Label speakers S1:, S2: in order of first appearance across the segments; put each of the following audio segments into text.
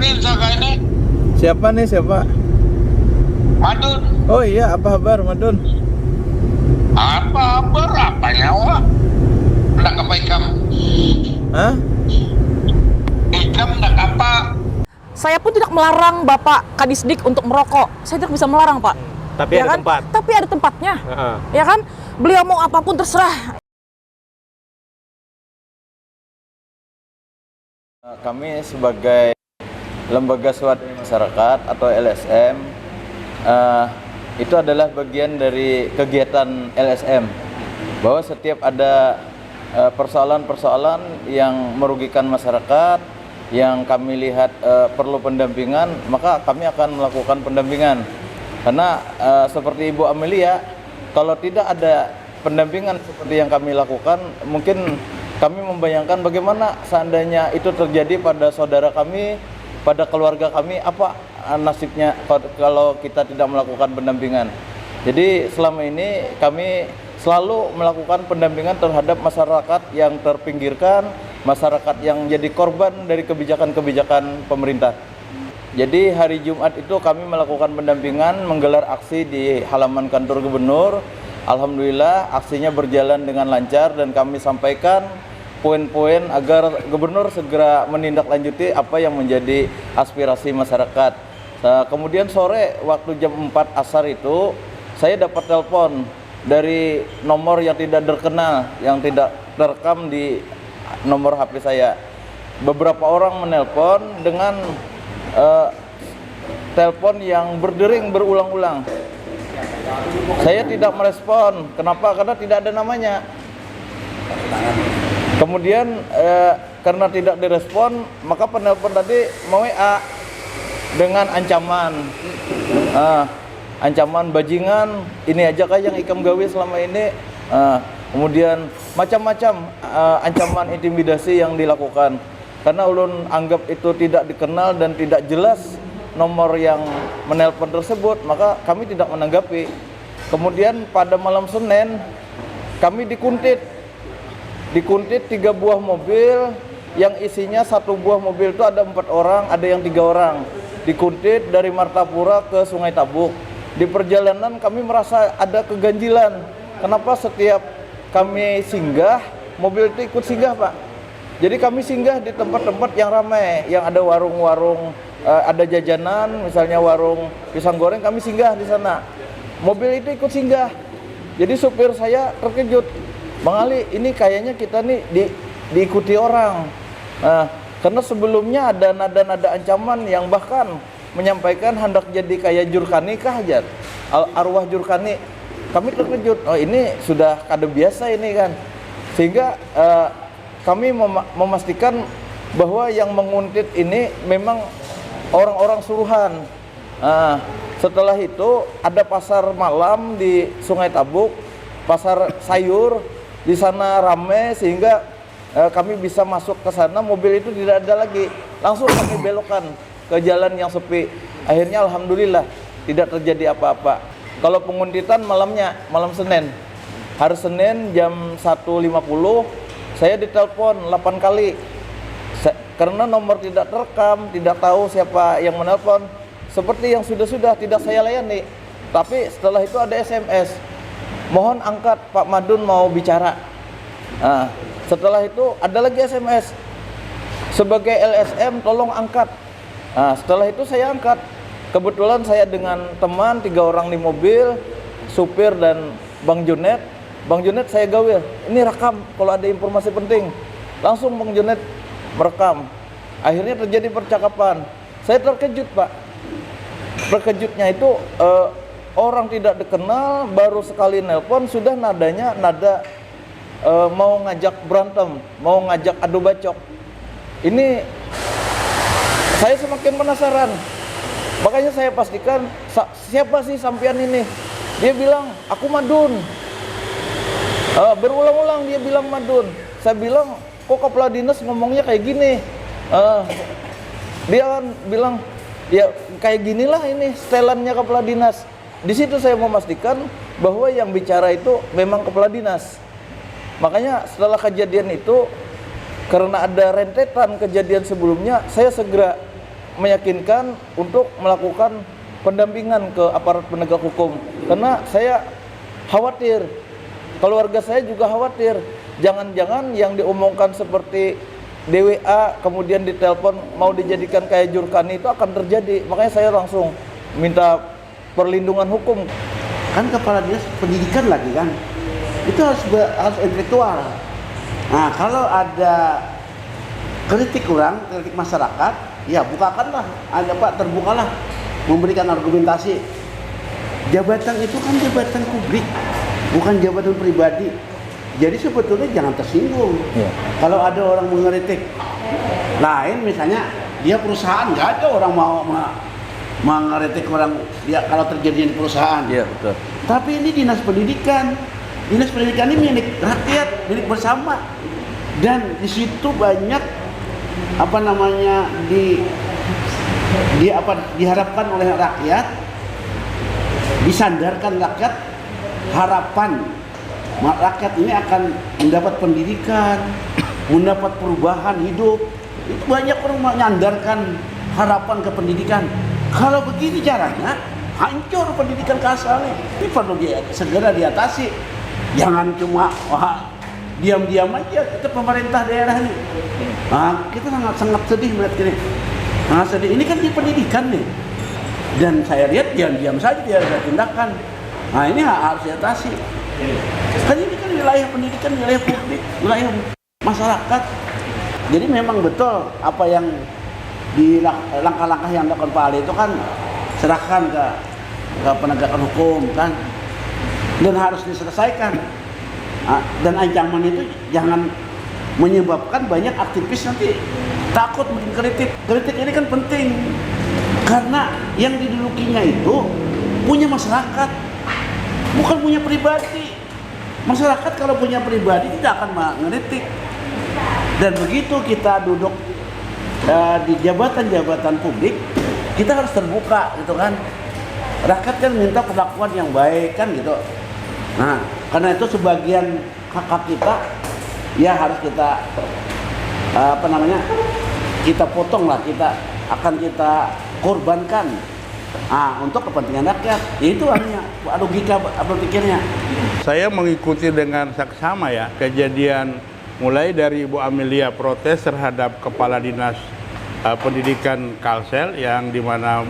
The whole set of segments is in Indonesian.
S1: Ini Saka ini
S2: Siapa nih, siapa?
S1: Madun.
S2: Oh iya, apa kabar Madun?
S1: Apa berapa nyawa? Ndak apa ikam?
S2: Hah?
S1: Ikam ndak apa?
S3: Saya pun tidak melarang Bapak Kadisdik untuk merokok. Saya tidak bisa melarang, Pak.
S4: Tapi
S3: Ya
S4: ada
S3: kan?
S4: tempat.
S3: Tapi ada tempatnya.
S4: Heeh.
S3: Ya kan? Beliau mau apapun terserah.
S2: Kami sebagai Lembaga Swadaya Masyarakat atau LSM itu adalah bagian dari kegiatan LSM, bahwa setiap ada persoalan-persoalan yang merugikan masyarakat yang kami lihat perlu pendampingan, maka kami akan melakukan pendampingan. Karena seperti Ibu Amelia, kalau tidak ada pendampingan seperti yang kami lakukan, mungkin kami membayangkan bagaimana seandainya itu terjadi pada saudara kami, pada keluarga kami, apa nasibnya kalau kita tidak melakukan pendampingan. Jadi selama ini kami selalu melakukan pendampingan terhadap masyarakat yang terpinggirkan, masyarakat yang jadi korban dari kebijakan-kebijakan pemerintah. Jadi hari Jumat itu kami melakukan pendampingan, menggelar aksi di halaman kantor gubernur. Alhamdulillah aksinya berjalan dengan lancar dan kami sampaikan poin-poin agar gubernur segera menindaklanjuti apa yang menjadi aspirasi masyarakat. Kemudian sore waktu jam 4 asar itu saya dapat telepon dari nomor yang tidak terkenal, yang tidak terekam di nomor HP saya. Beberapa orang menelpon dengan telepon yang berdering berulang-ulang. Saya tidak merespon. Kenapa? Karena tidak ada namanya. Kemudian karena tidak direspon, maka penelpon tadi WA dengan ancaman, ancaman bajingan, ini aja kah yang ikam gawe selama ini. Kemudian macam-macam ancaman intimidasi yang dilakukan. Karena ulun anggap itu tidak dikenal dan tidak jelas nomor yang menelpon tersebut, maka kami tidak menanggapi. Kemudian pada malam Senin kami dikuntit 3 buah mobil yang isinya 1 buah mobil itu ada 4 orang, ada yang 3 orang. Dikuntit dari Martapura ke Sungai Tabuk. Di perjalanan kami merasa ada keganjilan. Kenapa setiap kami singgah, mobil itu ikut singgah, Pak? Jadi kami singgah di tempat-tempat yang ramai, yang ada warung-warung, ada jajanan, misalnya warung pisang goreng, kami singgah di sana. Mobil itu ikut singgah. Jadi supir saya terkejut. Bang Ali, ini kayaknya kita nih diikuti orang. Karena sebelumnya ada nada-nada ancaman yang bahkan menyampaikan hendak jadi kayak Jurkani kah aja, arwah Jurkani. Kami terkejut. Oh, ini sudah kade biasa ini kan. Sehingga kami memastikan bahwa yang menguntit ini memang orang-orang suruhan. Setelah itu ada pasar malam di Sungai Tabuk, pasar sayur. Di sana ramai sehingga kami bisa masuk ke sana, mobil itu tidak ada lagi. Langsung kami belokkan ke jalan yang sepi. Akhirnya alhamdulillah tidak terjadi apa-apa. Kalau penguntitan malamnya, malam Senin. Hari Senin jam 1.50 saya ditelepon 8 kali. Karena nomor tidak terekam, tidak tahu siapa yang menelpon. Seperti yang sudah-sudah tidak saya layani. Tapi setelah itu ada SMS. Mohon angkat, Pak Madun mau bicara. Setelah itu ada lagi SMS. Sebagai LSM tolong angkat. Setelah itu saya angkat. Kebetulan saya dengan teman 3 orang di mobil, supir dan Bang Junet. Bang Junet saya gawil, ini rekam kalau ada informasi penting. Langsung Bang Junet merekam. Akhirnya terjadi percakapan. Saya terkejut, Pak. Terkejutnya itu orang tidak dikenal baru sekali nelpon sudah nadanya nada mau ngajak berantem, mau ngajak adu bacok. Ini saya semakin penasaran. Makanya saya pastikan siapa sih sampean ini. Dia bilang aku Madun. Berulang-ulang dia bilang Madun. Saya bilang kok Kepala Dinas ngomongnya kayak gini. Dia kan bilang ya kayak ginilah ini setelannya Kepala Dinas. Di situ saya memastikan bahwa yang bicara itu memang Kepala Dinas. Makanya setelah kejadian itu, karena ada rentetan kejadian sebelumnya, saya segera meyakinkan untuk melakukan pendampingan ke aparat penegak hukum. Karena saya khawatir, keluarga saya juga khawatir. Jangan-jangan yang diomongkan seperti DWA kemudian ditelepon mau dijadikan kayak Jurkani itu akan terjadi. Makanya saya langsung minta perlindungan hukum.
S4: Kan kepala dinas pendidikan lagi kan, itu harus intelektual. Nah, kalau ada kritik kurang, kritik masyarakat, ya bukakanlah, ada Pak, terbukalah, memberikan argumentasi. Jabatan itu kan jabatan publik, bukan jabatan pribadi. Jadi sebetulnya jangan tersinggung.
S2: Ya.
S4: Kalau ada orang mengkritik lain, misalnya dia perusahaan, nggak ada orang mau mengkritik orang dia kalau terjadi di perusahaan.
S2: Iya, betul.
S4: Tapi ini dinas pendidikan. Dinas pendidikan ini milik rakyat, milik bersama. Dan di situ banyak diharapkan oleh rakyat, disandarkan rakyat, harapan rakyat ini akan mendapat pendidikan, mendapat perubahan hidup. Itu banyak orang menyandarkan harapan ke pendidikan. Kalau begini caranya, hancur pendidikan kasar nih. Ini perlu segera diatasi. Jangan cuma diam-diam aja kita pemerintah daerah ini. Nah, kita sangat sedih melihat ini. Sangat sedih. Ini kan di pendidikan nih. Dan saya lihat diam-diam saja tidak ada tindakan. Nah, ini harus diatasi. Kan ini kan wilayah pendidikan, wilayah publik, wilayah masyarakat. Jadi memang betul apa yang di langkah-langkah yang dilakukan Pak Ali itu kan serahkan ke penegakan hukum kan, dan harus diselesaikan. Dan ancaman itu jangan menyebabkan banyak aktivis nanti takut mungkin kritik. Kritik ini kan penting karena yang didudukinya itu punya masyarakat, bukan punya pribadi. Masyarakat kalau punya pribadi tidak akan mengkritik. Dan begitu kita duduk di jabatan-jabatan publik, kita harus terbuka gitu kan. Rakyat kan minta perlakuan yang baik kan gitu. Nah, karena itu sebagian hak kita ya harus kita kita potong lah, kita korbankan untuk kepentingan rakyat. Itu hanya logika berpikirnya.
S5: Saya mengikuti dengan saksama ya kejadian mulai dari Ibu Amelia protes terhadap Kepala Dinas Pendidikan Kalsel yang dimana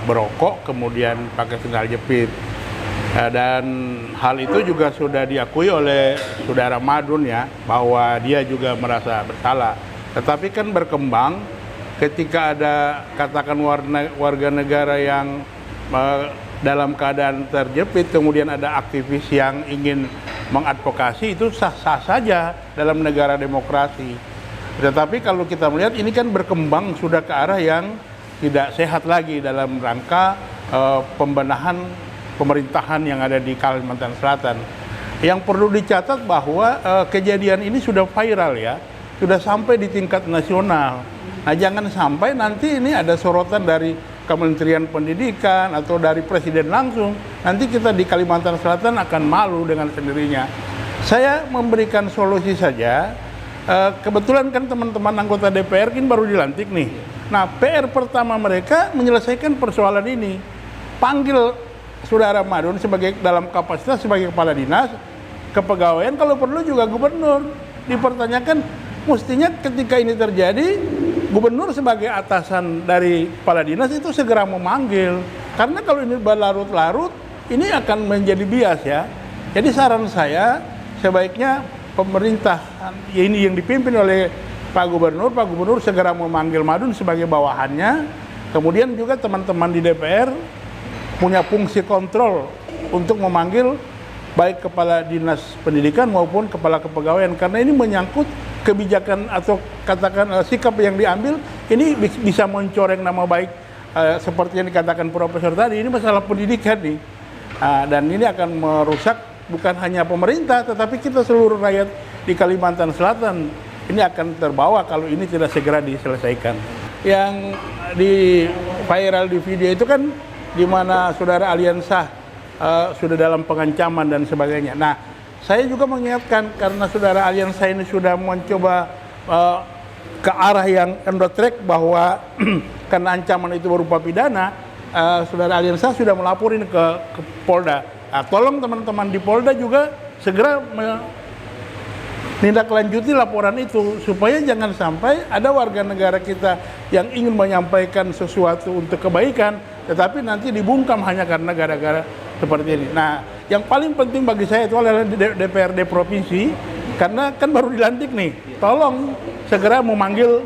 S5: berokok kemudian pakai sendal jepit. Dan hal itu juga sudah diakui oleh Saudara Madun ya, bahwa dia juga merasa bersalah. Tetapi kan berkembang ketika ada katakan warga negara yang dalam keadaan terjepit, kemudian ada aktivis yang ingin mengadvokasi, itu sah-sah saja dalam negara demokrasi. Tetapi kalau kita melihat ini kan berkembang sudah ke arah yang tidak sehat lagi dalam rangka pembenahan pemerintahan yang ada di Kalimantan Selatan. Yang perlu dicatat bahwa kejadian ini sudah viral ya, sudah sampai di tingkat nasional. Nah, jangan sampai nanti ini ada sorotan dari Kementerian Pendidikan atau dari Presiden langsung. Nanti kita di Kalimantan Selatan akan malu dengan sendirinya. Saya memberikan solusi saja. Kebetulan kan teman-teman anggota DPR kan baru dilantik nih. Nah, PR pertama mereka menyelesaikan persoalan ini. Panggil Saudara Madun sebagai dalam kapasitas sebagai kepala dinas, kepegawaian, kalau perlu juga gubernur. Dipertanyakan, mestinya ketika ini terjadi, gubernur sebagai atasan dari kepala dinas itu segera memanggil. Karena kalau ini berlarut-larut, ini akan menjadi bias ya. Jadi saran saya, sebaiknya pemerintah ini yang dipimpin oleh Pak Gubernur segera memanggil Madun sebagai bawahannya. Kemudian juga teman-teman di DPR punya fungsi kontrol untuk memanggil baik kepala dinas pendidikan maupun kepala kepegawaian, karena ini menyangkut kebijakan atau katakan sikap yang diambil ini bisa mencoreng nama baik seperti yang dikatakan Profesor tadi. Ini masalah pendidikan nih, dan ini akan merusak bukan hanya pemerintah tetapi kita seluruh rakyat di Kalimantan Selatan. Ini akan terbawa kalau ini tidak segera diselesaikan. Yang di viral di video itu kan di mana Saudara Aliansah sudah dalam pengancaman dan sebagainya. Nah, saya juga mengingatkan karena Saudara Aliansah ini sudah mencoba ke arah yang on the track bahwa karena ancaman itu berupa pidana, saudara Aliansa sudah melaporin ke Polda. Tolong teman-teman di Polda juga segera menindaklanjuti laporan itu supaya jangan sampai ada warga negara kita yang ingin menyampaikan sesuatu untuk kebaikan tetapi nanti dibungkam hanya karena gara-gara seperti ini. Nah, yang paling penting bagi saya itu adalah DPRD provinsi karena kan baru dilantik nih. Tolong segera memanggil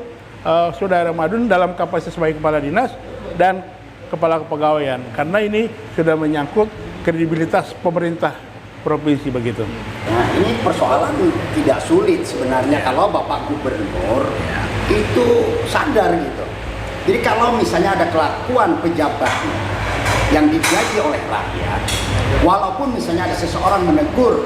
S5: Saudara Madun dalam kapasitas sebagai kepala dinas dan kepala kepegawaian karena ini sudah menyangkut kredibilitas pemerintah provinsi begitu.
S6: Nah, ini persoalan tidak sulit sebenarnya kalau Bapak Gubernur itu sadar gitu. Jadi kalau misalnya ada kelakuan pejabat yang digaji oleh rakyat, walaupun misalnya ada seseorang menegur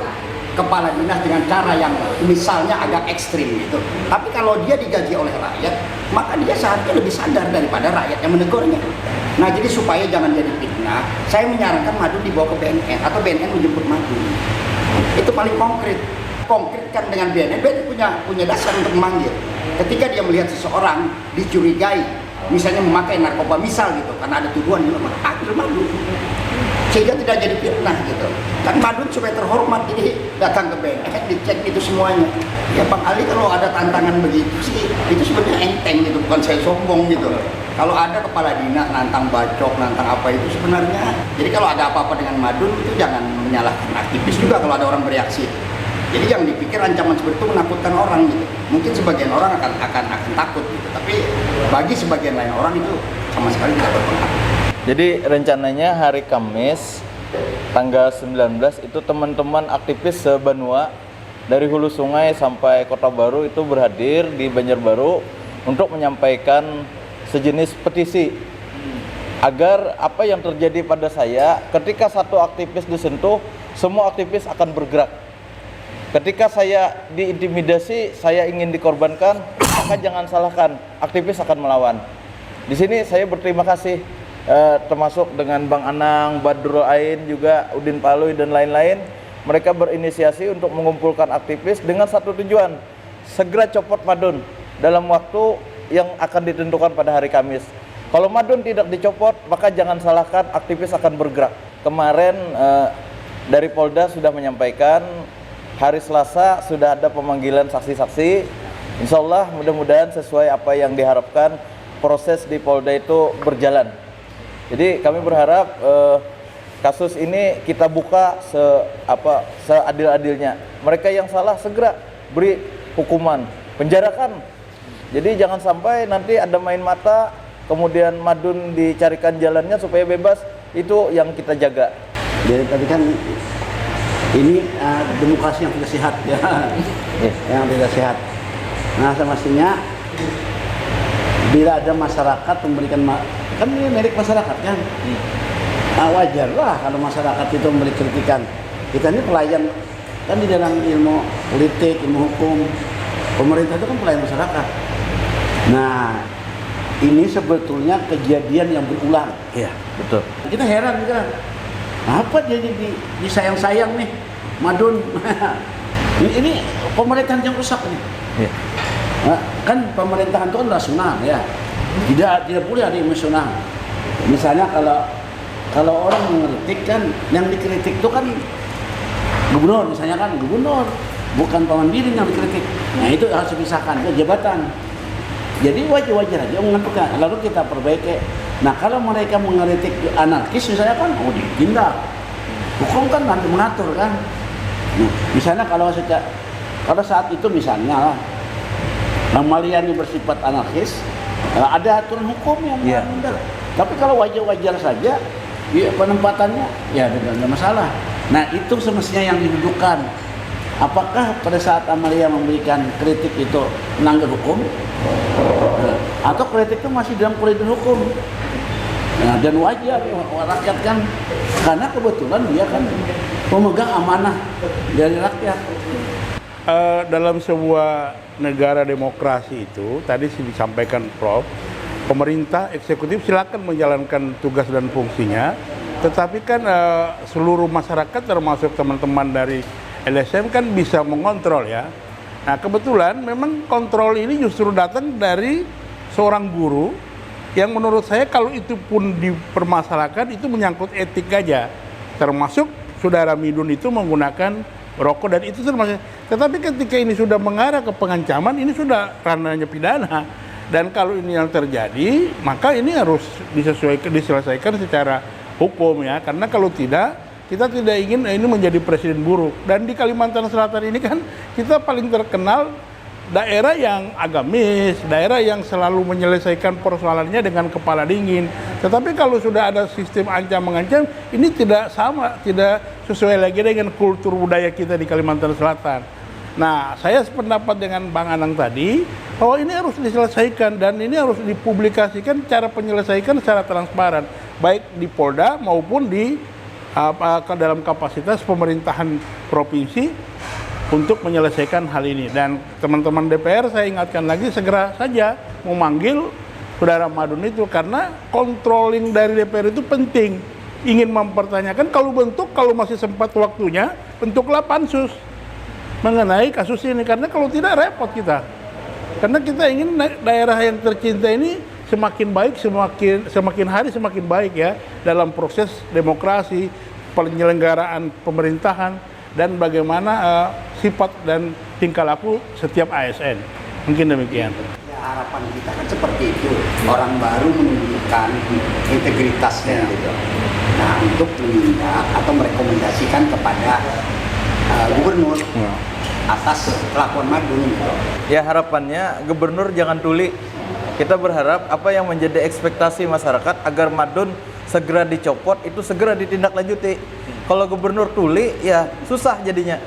S6: kepala dinas dengan cara yang misalnya agak ekstrim gitu, tapi kalau dia digaji oleh rakyat, maka dia seharusnya lebih sadar daripada rakyat yang menegurnya. Nah, jadi supaya jangan jadi fitnah, saya menyarankan Madun dibawa ke BNN atau BNN menjemput Madun. Itu paling konkret. Konkretkan dengan BNN punya dasar untuk memanggil. Ketika dia melihat seseorang dicurigai, misalnya memakai narkoba misal gitu, karena ada tuduhan dia panggil Madun. Sehingga tidak jadi fitnah gitu. Kan Madun supaya terhormat ini datang ke BNN, dicek itu semuanya. Ya Bang Ali kalau ada tantangan begitu sih, itu sebenarnya enteng gitu, bukan saya sombong gitu. Kalau ada kepala dinas nantang bacok, nantang apa itu sebenarnya. Jadi kalau ada apa-apa dengan Madun itu jangan menyalahkan aktivis juga kalau ada orang bereaksi. Jadi yang dipikir ancaman seperti itu menakutkan orang gitu. Mungkin sebagian orang akan takut gitu. Tapi bagi sebagian lain orang itu sama sekali tidak berpengaruh.
S2: Jadi rencananya hari Kamis tanggal 19 itu teman-teman aktivis se-Banua dari hulu sungai sampai Kota Baru itu berhadir di Banjarbaru untuk menyampaikan sejenis petisi agar apa yang terjadi pada saya ketika satu aktivis disentuh, semua aktivis akan bergerak. Ketika saya diintimidasi, saya ingin dikorbankan, maka jangan salahkan, aktivis akan melawan. Di sini saya berterima kasih termasuk dengan Bang Anang, Badrul Ain, juga Udin Palui dan lain-lain. Mereka berinisiasi untuk mengumpulkan aktivis dengan satu tujuan, segera copot Madun dalam waktu yang akan ditentukan pada hari Kamis. Kalau Madun tidak dicopot, maka jangan salahkan, aktivis akan bergerak. Kemarin dari Polda sudah menyampaikan, hari Selasa sudah ada pemanggilan saksi-saksi. Insya Allah mudah-mudahan sesuai apa yang diharapkan, proses di Polda itu berjalan. Jadi kami berharap kasus ini kita buka seadil-adilnya. Mereka yang salah segera beri hukuman, penjarakan. Jadi jangan sampai nanti ada main mata, kemudian Madun dicarikan jalannya supaya bebas, itu yang kita jaga.
S4: Jadi tadi kan ini demokrasi yang tidak sehat ya, yang tidak sehat. Nah semestinya bila ada masyarakat memberikan kan ini milik masyarakat kan, wajar lah kalau masyarakat itu memberi kritikan. Kita ini pelayan kan di dalam ilmu politik, ilmu hukum, pemerintah itu kan pelayan masyarakat. Nah ini sebetulnya kejadian yang berulang.
S2: Iya, betul.
S4: Kita heran kan, apa jadi disayang-sayang nih Madun. ini pemerintahan yang rusak nih.
S2: Iya.
S4: Nah, kan pemerintahan itu kan rasional ya. Tidak boleh ada emosional. Misalnya kalau orang mengkritik kan, yang dikritik itu kan gubernur, misalnya kan gubernur, bukan Pemandiri yang dikritik. Nah itu harus dipisahkan ke jabatan. Jadi wajar-wajar aja menentukan. Lalu kita perbaiki. Nah kalau mereka mengkritik anarkis misalnya kan, ditindak. Hukum kan nanti mengatur kan. Nah, misalnya kalau saat itu misalnya Bang Maliani bersifat anarkis, ada aturan hukum yang melanggar. Tapi kalau wajar-wajar saja, ya penempatannya ya tidak masalah. Nah itu semestinya yang didudukan. Apakah pada saat Amalia memberikan kritik itu melanggar hukum? Atau kritik itu masih dalam koridor hukum? Nah, dan wajar rakyat kan, karena kebetulan dia kan pemegang amanah dari rakyat.
S5: Dalam sebuah negara demokrasi itu, tadi disampaikan Prof, pemerintah eksekutif silakan menjalankan tugas dan fungsinya, tetapi kan seluruh masyarakat termasuk teman-teman dari LSM kan bisa mengontrol ya. Nah, kebetulan memang kontrol ini justru datang dari seorang guru yang menurut saya kalau itu pun dipermasalahkan itu menyangkut etik aja. Termasuk saudara Midun itu menggunakan rokok dan itu termasuk. Tetapi ketika ini sudah mengarah ke pengancaman, ini sudah ranahnya pidana. Dan kalau ini yang terjadi, maka ini harus diselesaikan secara hukum ya. Karena kalau tidak, kita tidak ingin ini menjadi presiden buruk. Dan di Kalimantan Selatan ini kan kita paling terkenal daerah yang agamis, daerah yang selalu menyelesaikan persoalannya dengan kepala dingin. Tetapi kalau sudah ada sistem ancam-mengancam, ini tidak sama, tidak sesuai lagi dengan kultur budaya kita di Kalimantan Selatan. Nah, saya sependapat dengan Bang Anang tadi, bahwa ini harus diselesaikan dan ini harus dipublikasikan cara penyelesaian secara transparan, baik di Polda maupun di dalam kapasitas pemerintahan provinsi untuk menyelesaikan hal ini. Dan teman-teman DPR saya ingatkan lagi segera saja memanggil Saudara Madun itu karena controlling dari DPR itu penting. Ingin mempertanyakan kalau masih sempat waktunya bentuklah pansus mengenai kasus ini karena kalau tidak repot kita. Karena kita ingin daerah yang tercinta ini semakin baik, semakin hari semakin baik ya dalam proses demokrasi, penyelenggaraan pemerintahan dan bagaimana sifat dan tingkah laku setiap ASN. Mungkin demikian.
S6: Ya, harapan kita kan seperti itu. Orang baru menunjukkan integritasnya gitu. Nah, untuk menindak atau merekomendasikan kepada gubernur atas kelakuan Madun gitu.
S2: Ya harapannya gubernur jangan tuli. Kita berharap apa yang menjadi ekspektasi masyarakat agar Madun segera dicopot itu segera ditindaklanjuti. Kalau gubernur tuli ya susah jadinya.